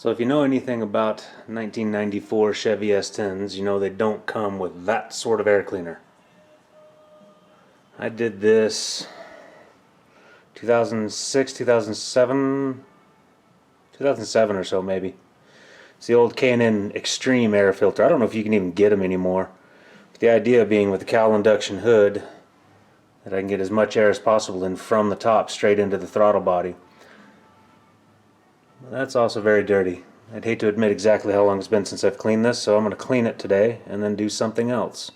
So if you know anything about 1994 Chevy S10s, you know they don't come with that sort of air cleaner. I did this 2006, 2007 or so maybe. It's the old K&N Xtreme Air Filter. I don't know if you can even get them anymore. But the idea being with the cowl induction hood that I can get as much air as possible in from the top straight into the throttle body. That's also very dirty. I'd hate to admit exactly how long it's been since I've cleaned this, so I'm going to clean it today and then do something else.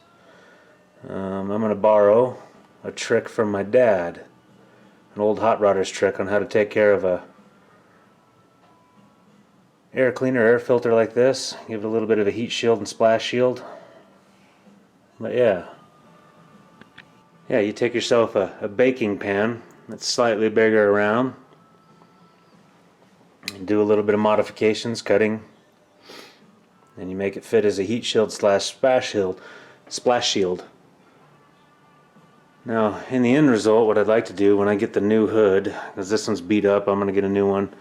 I'm going to borrow a trick from my dad, an old hot rodder's trick on how to take care of a air cleaner, air filter like this. Give it a little bit of a heat shield and splash shield. But yeah, you take yourself a baking pan that's slightly bigger around. You do a little bit of modifications, cutting, and you make it fit as a heat shield slash splash shield. Now, in the end result, what I'd like to do when I get the new hood, because this one's beat up, I'm going to get a new one.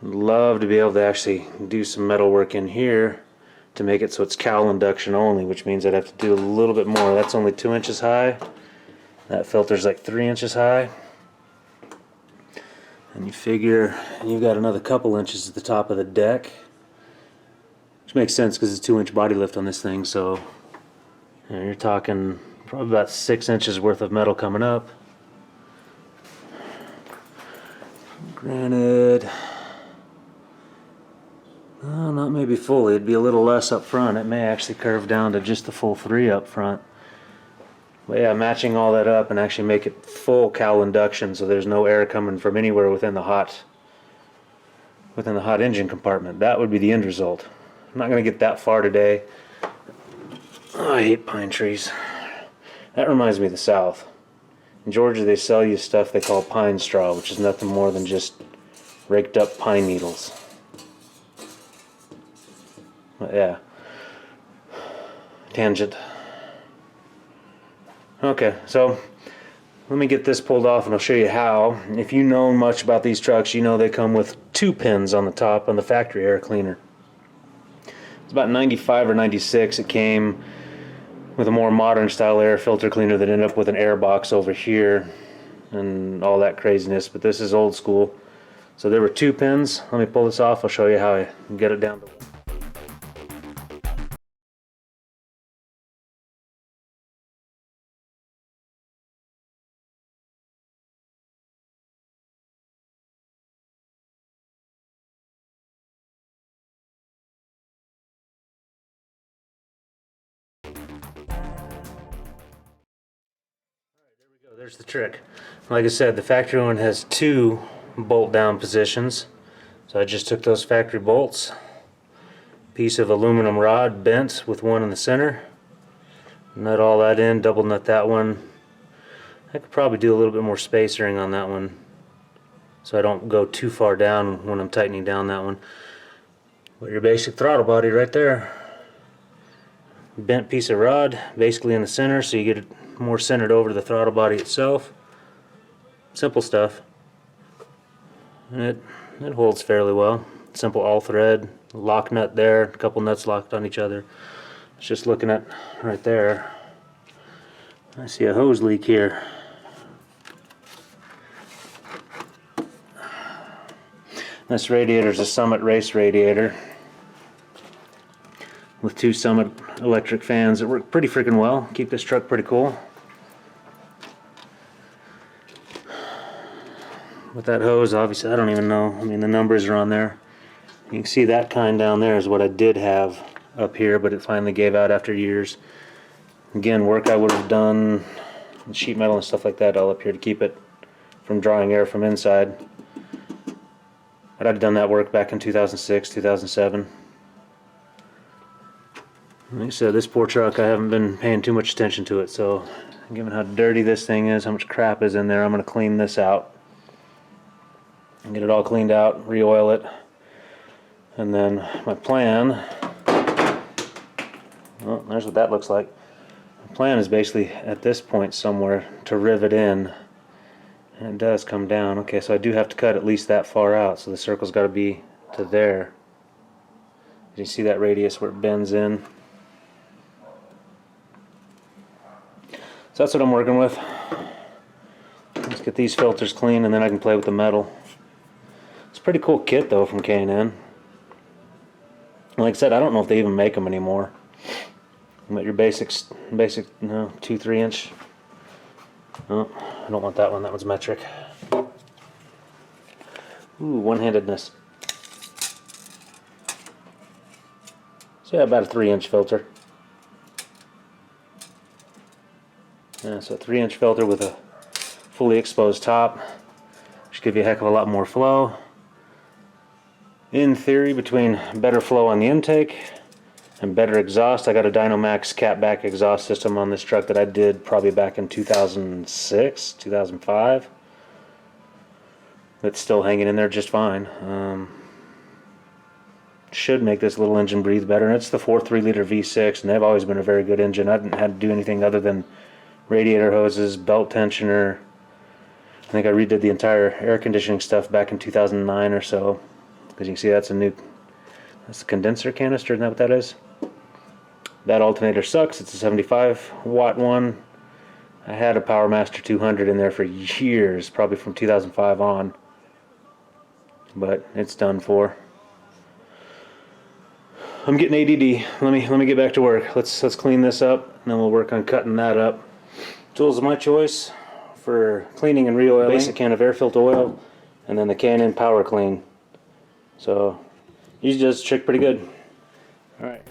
I'd love to be able to actually do some metal work in here to make it so it's cowl induction only, which means I'd have to do a little bit more. That's only 2 inches high. That filter's like 3 inches high. And you figure you've got another couple inches at the top of the deck, which makes sense because it's a 2-inch body lift on this thing. So you're talking probably about 6 inches worth of metal coming up. Granted, well, not maybe fully. It'd be a little less up front. It may actually curve down to just the full 3 up front. But yeah, matching all that up and actually make it full cowl induction so there's no air coming from anywhere within the hot engine compartment. That would be the end result. I'm not going to get that far today. Oh, I hate pine trees. That reminds me of the South. In Georgia they sell you stuff they call pine straw, which is nothing more than just raked up pine needles. But yeah. Tangent. Okay, so let me get this pulled off and I'll show you how. If you know much about these trucks, you know they come with 2 pins on the top on the factory air cleaner. It's about 95 or 96. It came with a more modern style air filter cleaner that ended up with an air box over here and all that craziness, but this is old school. So there were 2 pins. Let me pull this off. I'll show you how I get it down to 1. There's the trick. Like I said, the factory one has 2 bolt down positions. So I just took those factory bolts, piece of aluminum rod bent with one in the center, nut all that in, double nut that one. I could probably do a little bit more spacering on that one so I don't go too far down when I'm tightening down that one. But your basic throttle body right there. Bent piece of rod basically in the center so you get it more centered over to the throttle body itself. Simple stuff. And it holds fairly well. Simple all thread, lock nut there, a couple nuts locked on each other. It's just looking at right there. I see a hose leak here. This radiator is a Summit race radiator with 2 Summit electric fans that work pretty freaking well. Keep this truck pretty cool. With that hose, obviously, I don't even know. I mean, the numbers are on there. You can see that kind down there is what I did have up here, but it finally gave out after years. Again, work I would have done, sheet metal and stuff like that all up here to keep it from drawing air from inside. But I'd done that work back in 2006, 2007. Like I said, this poor truck, I haven't been paying too much attention to it, so given how dirty this thing is, how much crap is in there, I'm going to clean this out. And get it all cleaned out, re-oil it, and then my plan, well, there's what that looks like. My plan is basically at this point somewhere to rivet in, and it does come down. Okay, so I do have to cut at least that far out, so the circle's got to be to there. You see that radius where it bends in? So that's what I'm working with. Let's get these filters clean and then I can play with the metal. It's a pretty cool kit though from K&N. Like I said, I don't know if they even make them anymore. But your basic, no, 2-3 inch. Oh, I don't want that one. That one's metric. Ooh, one-handedness. So yeah, about a 3-inch filter. Yeah, so a 3-inch filter with a fully exposed top. Should give you a heck of a lot more flow. In theory, between better flow on the intake and better exhaust. I got a Dynamax catback exhaust system on this truck that I did probably back in 2006, 2005. It's still hanging in there just fine. Should make this little engine breathe better. And it's the 4.3 liter V6, and they've always been a very good engine. I haven't had to do anything other than radiator hoses, belt tensioner. I think I redid the entire air conditioning stuff back in 2009 or so. As you can see, that's a condenser canister, isn't that what that is? That alternator sucks. It's a 75 watt one. I had a PowerMaster 200 in there for years, probably from 2005 on. But it's done for. I'm getting ADD. Let me get back to work. Let's clean this up, and then we'll work on cutting that up. Tools of my choice for cleaning and re-oiling: basic can of air filter oil, and then the K&N Power Clean. So usually does the trick pretty good. All right.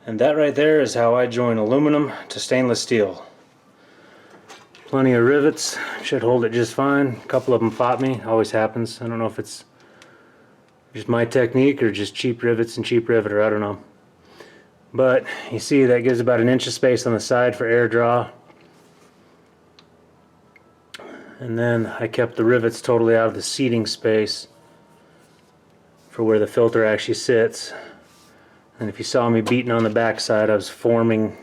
And that right there is how I join aluminum to stainless steel. Plenty of rivets, should hold it just fine. A couple of them fought me, always happens. I don't know if it's just my technique or just cheap rivets and cheap riveter, I don't know. But you see that gives about an inch of space on the side for air draw. And then I kept the rivets totally out of the seating space for where the filter actually sits. And if you saw me beating on the back side, I was forming,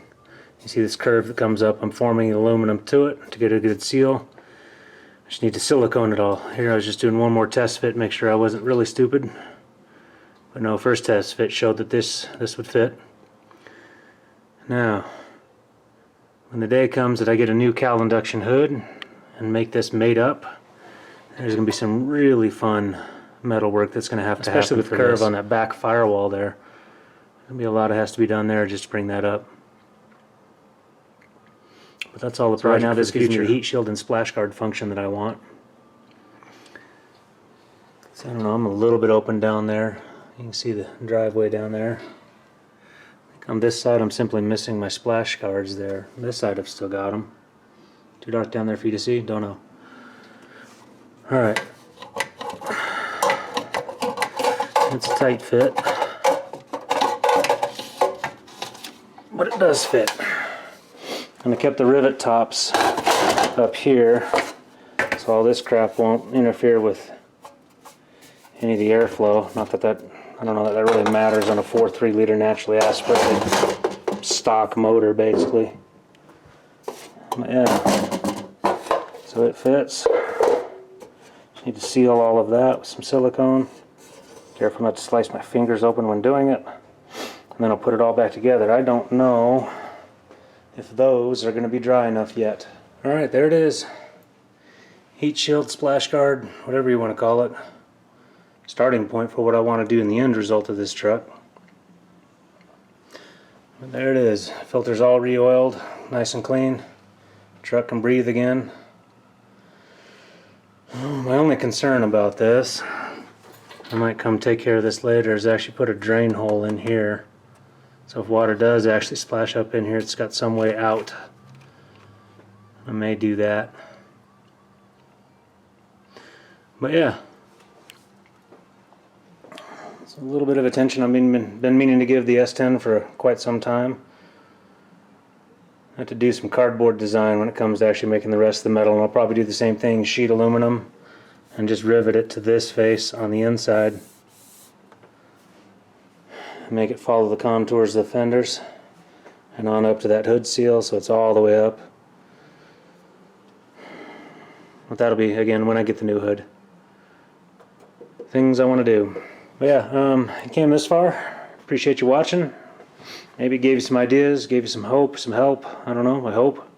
you see this curve that comes up, I'm forming aluminum to it to get a good seal. I just need to silicone it all. Here I was just doing one more test fit, make sure I wasn't really stupid. But no, first test fit showed that this would fit. Now, when the day comes that I get a new cowl induction hood and make this made up, there's going to be some really fun metal work that's going to have to happen. Especially with the curve on that back firewall there. There's going to be a lot that has to be done there just to bring that up. But that's all the project. Right now this gives me the heat shield and splash guard function that I want. So I don't know, I'm a little bit open down there. You can see the driveway down there. On this side I'm simply missing my splash guards there. This side I've still got them. Too dark down there for you to see? Don't know. Alright. It's a tight fit. But it does fit. And I kept the rivet tops up here so all this crap won't interfere with any of the airflow. Not that I don't know that really matters on a 4.3 liter naturally aspirated stock motor basically. But yeah, so it fits. Just need to seal all of that with some silicone. Careful not to slice my fingers open when doing it. And then I'll put it all back together. I don't know if those are going to be dry enough yet. Alright, there it is. Heat shield, splash guard, whatever you want to call it. Starting point for what I want to do in the end result of this truck. But there it is. Filter's all re-oiled, nice and clean. Truck can breathe again. My only concern about this, I might come take care of this later, is actually put a drain hole in here. So if water does actually splash up in here, it's got some way out. I may do that. But yeah. It's a little bit of attention I've been meaning to give the S10 for quite some time. I have to do some cardboard design when it comes to actually making the rest of the metal, and I'll probably do the same thing, sheet aluminum, and just rivet it to this face on the inside. Make it follow the contours of the fenders and on up to that hood seal so it's all the way up. But that'll be, again, when I get the new hood. Things I want to do. But yeah, you came this far. Appreciate you watching. Maybe it gave you some ideas, gave you some hope, some help. I don't know, I hope.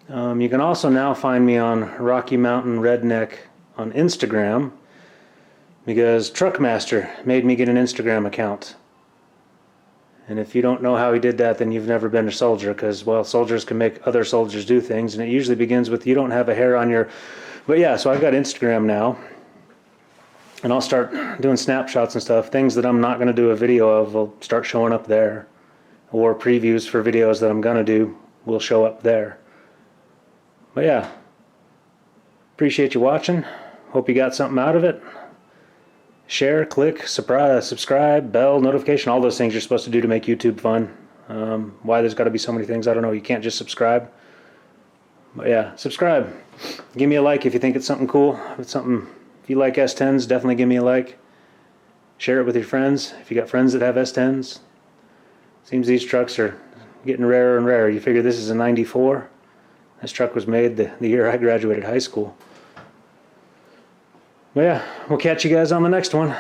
You can also now find me on Rocky Mountain Redneck on Instagram, because Truckmaster made me get an Instagram account. And if you don't know how he did that, then you've never been a soldier, because, well, soldiers can make other soldiers do things, and it usually begins with you don't have a hair on your... But yeah, so I've got Instagram now, and I'll start doing snapshots and stuff. Things that I'm not going to do a video of will start showing up there, or previews for videos that I'm going to do will show up there. But yeah, appreciate you watching. Hope you got something out of it. Share, click, subscribe, bell, notification, all those things you're supposed to do to make YouTube fun. Why there's got to be so many things, I don't know. You can't just subscribe. But yeah, subscribe. Give me a like if you think it's something cool. If you like S10s, definitely give me a like. Share it with your friends if you got friends that have S10s. Seems these trucks are getting rarer and rarer. You figure this is a 94. This truck was made the year I graduated high school. Well, yeah, we'll catch you guys on the next one.